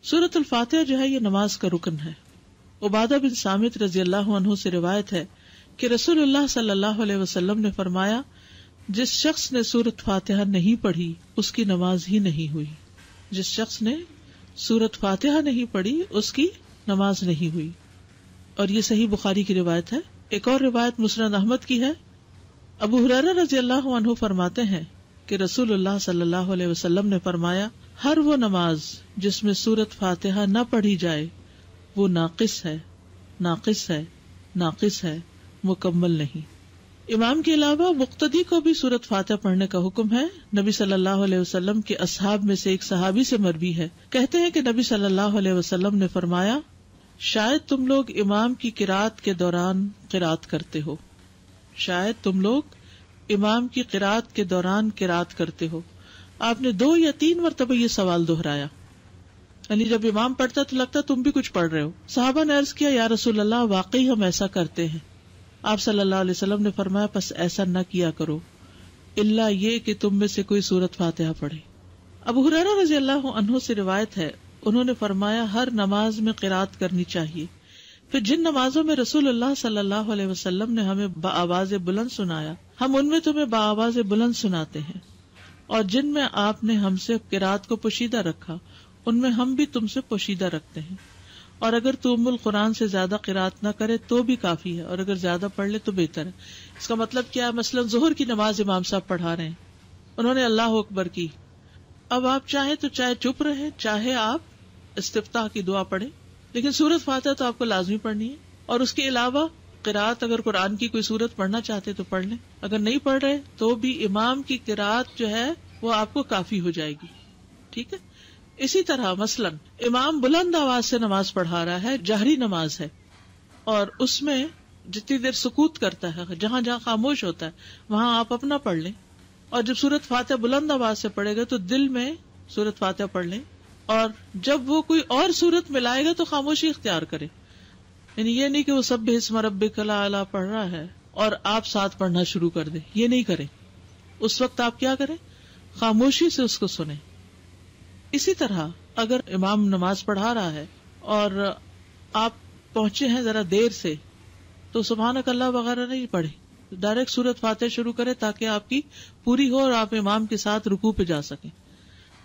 سورۃ الفاتحہ جو ہے یہ نماز کا رکن ہے. عبادہ بن صامت رضی اللہ عنہ سے روایت ہے کہ رسول اللہ صلی اللہ علیہ وسلم نے فرمایا جس شخص نے سورۃ فاتحہ نہیں پڑھی اس کی نماز ہی نہیں ہوئی. جس شخص نے سورۃ فاتحہ نہیں پڑھی اس کی نماز نہیں ہوئی. اور یہ صحیح بخاری کی روایت ہے. ایک اور روایت مسند احمد کی ہے. ابو ہریرہ رضی اللہ عنہ فرماتے ہیں کہ رسول اللہ صلی اللہ علیہ وسلم نے فرمایا ہر وہ نماز جس میں سورۃ فاتحہ نہ پڑھی جائے وہ ناقص ہے، ناقص ہے، ناقص ہے، مکمل نہیں. امام کے علاوہ مقتدی کو بھی سورۃ فاتحہ پڑھنے کا حکم ہے. نبی صلی اللہ علیہ وسلم کے اصحاب میں سے ایک صحابی سے مروی ہے، کہتے ہیں کہ نبی صلی اللہ علیہ وسلم نے فرمایا شاید تم لوگ امام کی قرات کے دوران قرات کرتے ہو، شاید تم لوگ امام کی قرات کے دوران قرات کرتے ہو. آپ نے 2 یا 3 مرتبہ یہ سوال دہرایا، یعنی جب امام پڑھتا تو لگتا تم بھی کچھ پڑھ رہے ہو. صحابہ نے عرض کیا یا رسول اللہ واقعی ہم ایسا کرتے ہیں. آپ صلی اللہ علیہ وسلم نے فرمایا پس ایسا نہ کیا کرو الا یہ کہ تم میں سے کوئی سورۃ فاتحہ پڑھے. ابو ہریرہ رضی اللہ عنہ سے روایت ہے انہوں نے فرمایا ہر نماز میں قرات کرنی چاہیے. پھر جن نمازوں میں رسول اللہ صلی اللہ علیہ وسلم نے ہمیں بآواز بلند سنایا ہم ان میں تمہیں بآواز بلند سناتے ہیں، اور جن میں آپ نے ہم سے قرات کو پوشیدہ رکھا ان میں ہم بھی تم سے پوشیدہ رکھتے ہیں. اور اگر تو ام القرآن سے زیادہ قرات نہ کرے تو بھی کافی ہے، اور اگر زیادہ پڑھ لے تو بہتر ہے. اس کا مطلب کیا ہے؟ مثلا ظہر کی نماز امام صاحب پڑھا رہے ہیں، انہوں نے اللہ اکبر کی، اب آپ چاہیں تو چاہے چپ رہے چاہے آپ استفتاح کی دعا پڑھیں، لیکن سورۃ فاتحہ تو آپ کو لازمی پڑھنی ہے. اور اس کے علاوہ قرات اگر قرآن کی کوئی سورت پڑھنا چاہتے تو پڑھ لیں، اگر نہیں پڑھ رہے تو بھی امام کی قرات جو ہے وہ آپ کو کافی ہو جائے گی. ٹھیک ہے. اسی طرح مثلا امام بلند آواز سے نماز پڑھا رہا ہے، جہری نماز ہے، اور اس میں جتنی دیر سکوت کرتا ہے، جہاں جہاں خاموش ہوتا ہے وہاں آپ اپنا پڑھ لیں، اور جب سورۃ فاتحہ بلند آواز سے پڑھے گا تو دل میں سورۃ فاتحہ پڑھ لیں، اور جب وہ کوئی اور سورت ملائے گا تو خاموشی اختیار کرے. یعنی یہ نہیں کہ وہ سبح اسم ربک الاعلی پڑھ رہا ہے اور آپ ساتھ پڑھنا شروع کر دیں، یہ نہیں کریں. اس وقت آپ کیا کریں؟ خاموشی سے اس کو سنیں. اسی طرح اگر امام نماز پڑھا رہا ہے اور آپ پہنچے ہیں ذرا دیر سے تو سبحانک اللہ وغیرہ نہیں پڑھے، ڈائریکٹ سورۃ فاتحہ شروع کرے تاکہ آپ کی پوری ہو اور آپ امام کے ساتھ رکوع پہ جا سکیں.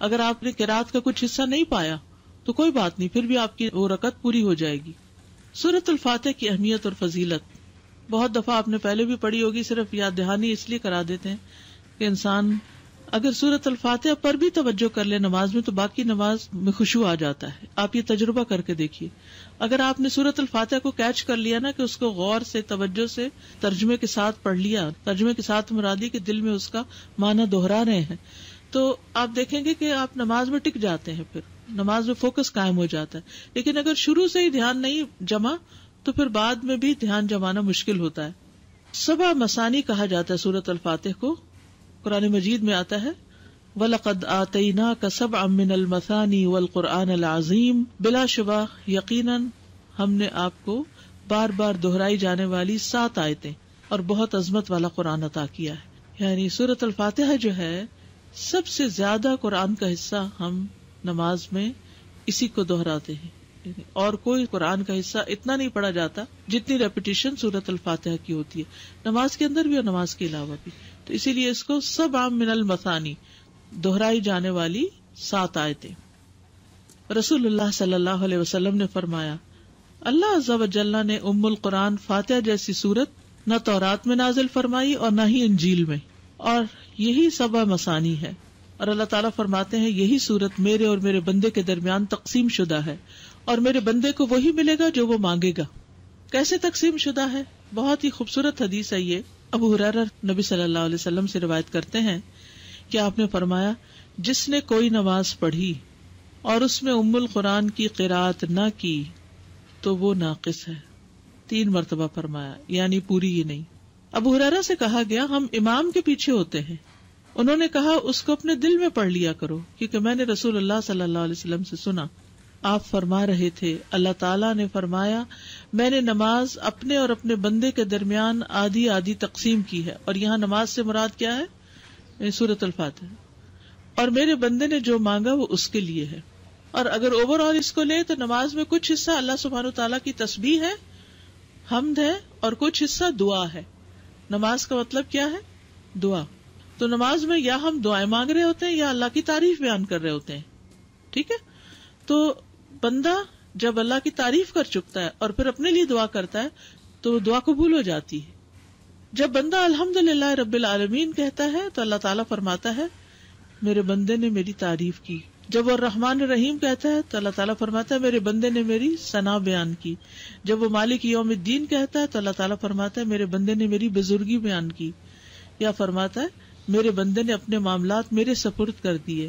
اگر آپ نے قرات کا کچھ حصہ نہیں پایا تو کوئی بات نہیں، پھر بھی آپ کی وہ رکعت پوری ہو جائے گی. سورۃ الفاتحہ کی اہمیت اور فضیلت بہت دفعہ آپ نے پہلے بھی پڑھی ہوگی، صرف یاد دہانی اس لیے کرا دیتے ہیں کہ انسان اگر سورۃ الفاتحہ پر بھی توجہ کر لے نماز میں تو باقی نماز میں خشوع آ جاتا ہے. آپ یہ تجربہ کر کے دیکھیے، اگر آپ نے سورۃ الفاتحہ کو کیچ کر لیا نا کہ اس کو غور سے توجہ سے ترجمے کے ساتھ پڑھ لیا، ترجمے کے ساتھ مرادی کے دل میں اس کا معنی دہرا رہے ہیں، تو آپ دیکھیں گے کہ آپ نماز میں ٹک جاتے ہیں، پھر نماز میں فوکس قائم ہو جاتا ہے. لیکن اگر شروع سے ہی دھیان نہیں جمع تو پھر بعد میں بھی دھیان جمانا مشکل ہوتا ہے. 7 مثانی کہا جاتا ہے سورۃ الفاتحہ کو. قرآن مجید میں آتا ہے وَلَقَدْ آتَيْنَاكَ سَبْعًا مِّنَ الْمَثَانِي وَالْقُرْآنَ الْعَظِيمِ، بلا شبہ یقیناً ہم نے آپ کو بار بار دہرائی جانے والی 7 آیتیں اور بہت عظمت والا قرآن عطا کیا ہے. یعنی سورۃ الفاتحہ جو ہے سب سے زیادہ قرآن کا حصہ ہم نماز میں اسی کو دہراتے ہیں، اور کوئی قرآن کا حصہ اتنا نہیں پڑھا جاتا جتنی ریپیٹیشن سورۃ الفاتحہ کی ہوتی ہے، نماز کے اندر بھی اور نماز کے علاوہ بھی. تو اسی لیے اس کو 7 من المثانی، دہرائی جانے والی 7 آیتیں. رسول اللہ صلی اللہ علیہ وسلم نے فرمایا اللہ عز و جل نے ام القرآن فاتحہ جیسی سورت نہ تورات میں نازل فرمائی اور نہ ہی انجیل میں، اور یہی 7 مثانی ہے. اور اللہ تعالیٰ فرماتے ہیں یہی سورت میرے اور میرے بندے کے درمیان تقسیم شدہ ہے، اور میرے بندے کو وہی ملے گا جو وہ مانگے گا. کیسے تقسیم شدہ ہے؟ بہت ہی خوبصورت حدیث ہے یہ. ابو ہریرہ نبی صلی اللہ علیہ وسلم سے روایت کرتے ہیں کہ آپ نے فرمایا جس نے کوئی نماز پڑھی اور اس میں ام القرآن کی قرات نہ کی تو وہ ناقص ہے. 3 مرتبہ فرمایا، یعنی پوری ہی نہیں. ابو ہریرہ سے کہا گیا ہم امام کے پیچھے ہوتے ہیں. انہوں نے کہا اس کو اپنے دل میں پڑھ لیا کرو، کیونکہ میں نے رسول اللہ صلی اللہ علیہ وسلم سے سنا آپ فرما رہے تھے اللہ تعالیٰ نے فرمایا میں نے نماز اپنے اور اپنے بندے کے درمیان آدھی آدھی تقسیم کی ہے. اور یہاں نماز سے مراد کیا ہے؟ سورۃ الفاتحہ. اور میرے بندے نے جو مانگا وہ اس کے لیے ہے. اور اگر اوور آل اس کو لے تو نماز میں کچھ حصہ اللہ سبحانہ تعالیٰ کی تسبیح ہے، حمد ہے، اور کچھ حصہ دعا ہے. نماز کا مطلب کیا ہے؟ دعا. تو نماز میں یا ہم دعائیں مانگ رہے ہوتے ہیں یا اللہ کی تعریف بیان کر رہے ہوتے ہیں. ٹھیک ہے. تو بندہ جب اللہ کی تعریف کر چکتا ہے اور پھر اپنے لیے دعا کرتا ہے تو دعا قبول ہو جاتی ہے. جب بندہ الحمدللہ رب العالمین کہتا ہے تو اللہ تعالیٰ فرماتا ہے میرے بندے نے میری تعریف کی. جب وہ الرحمن الرحیم کہتا ہے تو اللہ تعالیٰ فرماتا ہے میرے بندے نے میری ثنا بیان کی. جب وہ مالک یوم الدین کہتا ہے تو اللہ تعالیٰ فرماتا ہے میرے بندے نے میری بزرگی بیان کی. یا فرماتا ہے میرے بندے نے اپنے معاملات میرے سپرد کر دیے.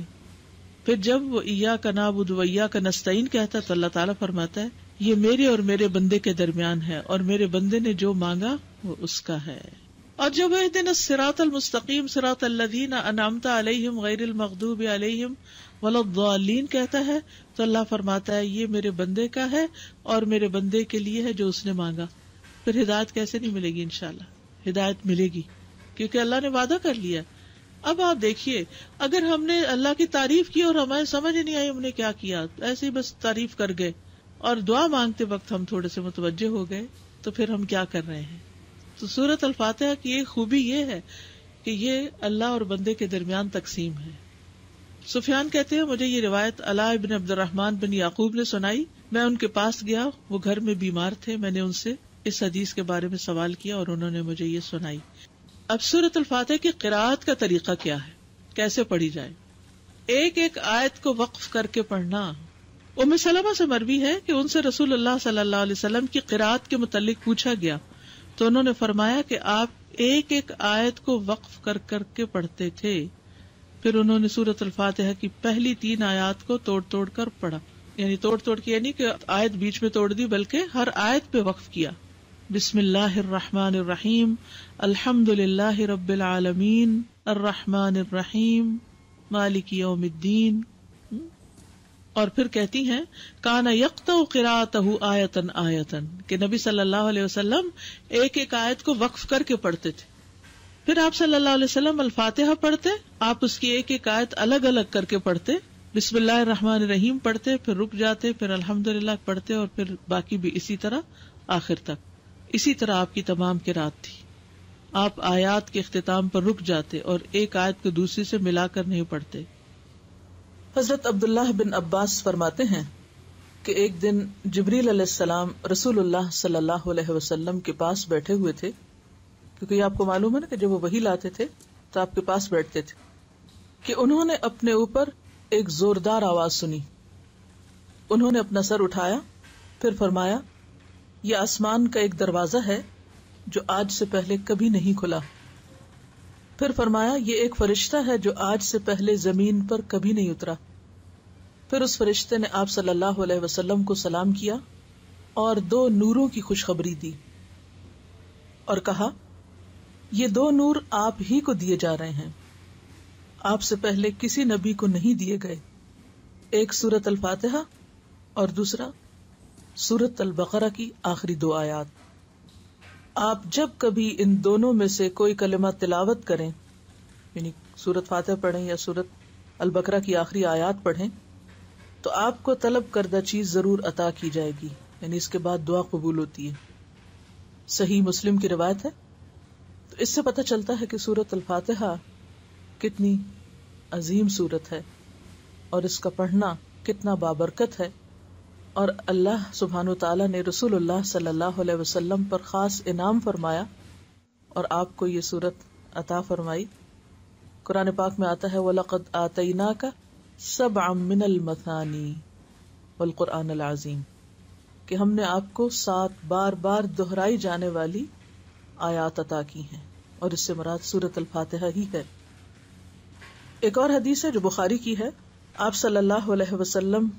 پھر جب وہ ایاک نعبد و ایاک نستعین کہتا ہے تو اللہ تعالیٰ فرماتا ہے یہ میرے اور میرے بندے کے درمیان ہے اور میرے بندے نے جو مانگا وہ اس کا ہے. اور جب اہدنا الصراط المستقیم صراط الذین انعمت علیہم غیر المغضوب علیہم ولا الضالین کہتا ہے تو اللہ فرماتا ہے یہ میرے بندے کا ہے اور میرے بندے کے لیے ہے جو اس نے مانگا. پھر ہدایت کیسے نہیں ملے گی؟ انشاءاللہ ہدایت ملے گی کیونکہ اللہ نے وعدہ کر لیا. اب آپ دیکھیے اگر ہم نے اللہ کی تعریف کی اور ہمیں سمجھ نہیں آئی ہم نے کیا کیا، ایسے ہی بس تعریف کر گئے اور دعا مانگتے وقت ہم تھوڑے سے متوجہ ہو گئے تو پھر ہم کیا کر رہے ہیں؟ تو سورۃ الفاتحہ کی ایک خوبی یہ ہے کہ یہ اللہ اور بندے کے درمیان تقسیم ہے. سفیان کہتے ہیں مجھے یہ روایت علاء بن عبد الرحمن بن یعقوب نے سنائی. میں ان کے پاس گیا، وہ گھر میں بیمار تھے. میں نے ان سے اس حدیث کے بارے میں سوال کیا اور انہوں نے مجھے یہ سنائی. اب سورۃ الفاتحہ کی قراءت کا طریقہ کیا ہے، کیسے پڑھی جائے؟ ایک ایک آیت کو وقف کر کے پڑھنا. ام سلمہ سے مروی ہے کہ ان سے رسول اللہ صلی اللہ علیہ وسلم کی قراءت کے متعلق پوچھا گیا تو انہوں نے فرمایا کہ آپ ایک ایک آیت کو وقف کر کر کے پڑھتے تھے. پھر انہوں نے سورۃ الفاتحہ کی پہلی 3 آیات کو توڑ توڑ کر پڑھا، یعنی توڑ توڑ کے یعنی کہ آیت بیچ میں توڑ دی بلکہ ہر آیت پہ وقف کیا. بسم اللہ الرحمن الرحیم الحمد للہ رب العالمین الرحمن الرحیم مالک یوم الدین. اور پھر کہتی ہیں کان یقطع قراءتہ آیتن آیتن کہ نبی صلی اللہ علیہ وسلم ایک ایک آیت کو وقف کر کے پڑھتے تھے. پھر آپ صلی اللہ علیہ وسلم الفاتحہ پڑھتے، آپ اس کی ایک ایک آیت الگ الگ کر کے پڑھتے. بسم اللہ الرحمن الرحیم پڑھتے، پھر رک جاتے، پھر الحمدللہ پڑھتے اور پھر باقی بھی اسی طرح آخر تک. اسی طرح آپ کی تمام قرات تھی. آپ آیات کے اختتام پر رک جاتے اور ایک آیت کو دوسری سے ملا کر نہیں پڑھتے. حضرت عبداللہ بن عباس فرماتے ہیں کہ ایک دن جبریل علیہ السلام رسول اللہ صلی اللہ علیہ وسلم کے پاس بیٹھے ہوئے تھے، کیونکہ یہ آپ کو معلوم ہے نا کہ جب وہ وحی لاتے تھے تو آپ کے پاس بیٹھتے تھے، کہ انہوں نے اپنے اوپر ایک زوردار آواز سنی. انہوں نے اپنا سر اٹھایا، پھر فرمایا یہ آسمان کا ایک دروازہ ہے جو آج سے پہلے کبھی نہیں کھلا. پھر فرمایا یہ ایک فرشتہ ہے جو آج سے پہلے زمین پر کبھی نہیں اترا. پھر اس فرشتے نے آپ صلی اللہ علیہ وسلم کو سلام کیا اور 2 نوروں کی خوشخبری دی اور کہا یہ 2 نور آپ ہی کو دیے جا رہے ہیں، آپ سے پہلے کسی نبی کو نہیں دیے گئے. ایک سورۃ الفاتحہ اور دوسرا سورۃ البقرہ کی آخری 2 آیات. آپ جب کبھی ان دونوں میں سے کوئی کلمہ تلاوت کریں، یعنی سورۃ فاتحہ پڑھیں یا سورۃ البقرہ کی آخری آیات پڑھیں، تو آپ کو طلب کردہ چیز ضرور عطا کی جائے گی، یعنی اس کے بعد دعا قبول ہوتی ہے. صحیح مسلم کی روایت ہے. تو اس سے پتہ چلتا ہے کہ سورۃ الفاتحہ کتنی عظیم سورت ہے اور اس کا پڑھنا کتنا بابرکت ہے، اور اللہ سبحانہ وتعالی نے رسول اللہ صلی اللہ علیہ وسلم پر خاص انعام فرمایا اور آپ کو یہ سورت عطا فرمائی. قرآن پاک میں آتا ہے وَلَقَدْ آتَيْنَاكَ سَبْعًا مِّنَ الْمَثَانِي وَالْقُرْآنِ الْعَظِيمِ کہ ہم نے آپ کو 7 بار بار دہرائی جانے والی آیات عطا کی ہیں، اور اس سے مراد سورۃ الفاتحہ ہی ہے. ایک اور حدیث ہے جو بخاری کی ہے. آپ صلی اللہ علیہ وسلم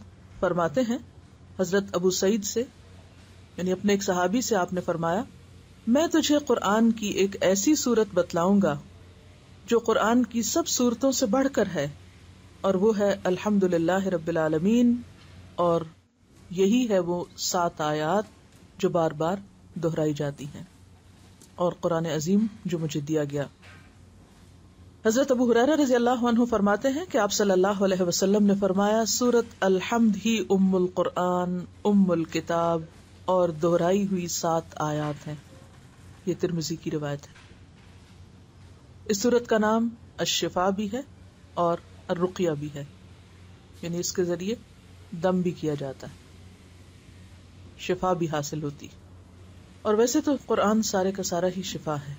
فرماتے ہیں حضرت ابو سعید سے، یعنی اپنے ایک صحابی سے، آپ نے فرمایا میں تجھے قرآن کی ایک ایسی سورت بتلاؤں گا جو قرآن کی سب سورتوں سے بڑھ کر ہے، اور وہ ہے الحمد للہ رب العالمین، اور یہی ہے وہ 7 آیات جو بار بار دہرائی جاتی ہیں، اور قرآن عظیم جو مجھے دیا گیا. حضرت ابو ہریرہ رضی اللہ عنہ فرماتے ہیں کہ آپ صلی اللہ علیہ وسلم نے فرمایا سورت الحمد ہی ام القرآن ام الکتاب اور دہرائی ہوئی 7 آیات ہیں. یہ ترمذی کی روایت ہے. اس سورت کا نام الشفا بھی ہے اور الرقیہ بھی ہے، یعنی اس کے ذریعے دم بھی کیا جاتا ہے، شفا بھی حاصل ہوتی. اور ویسے تو قرآن سارے کا سارا ہی شفا ہے،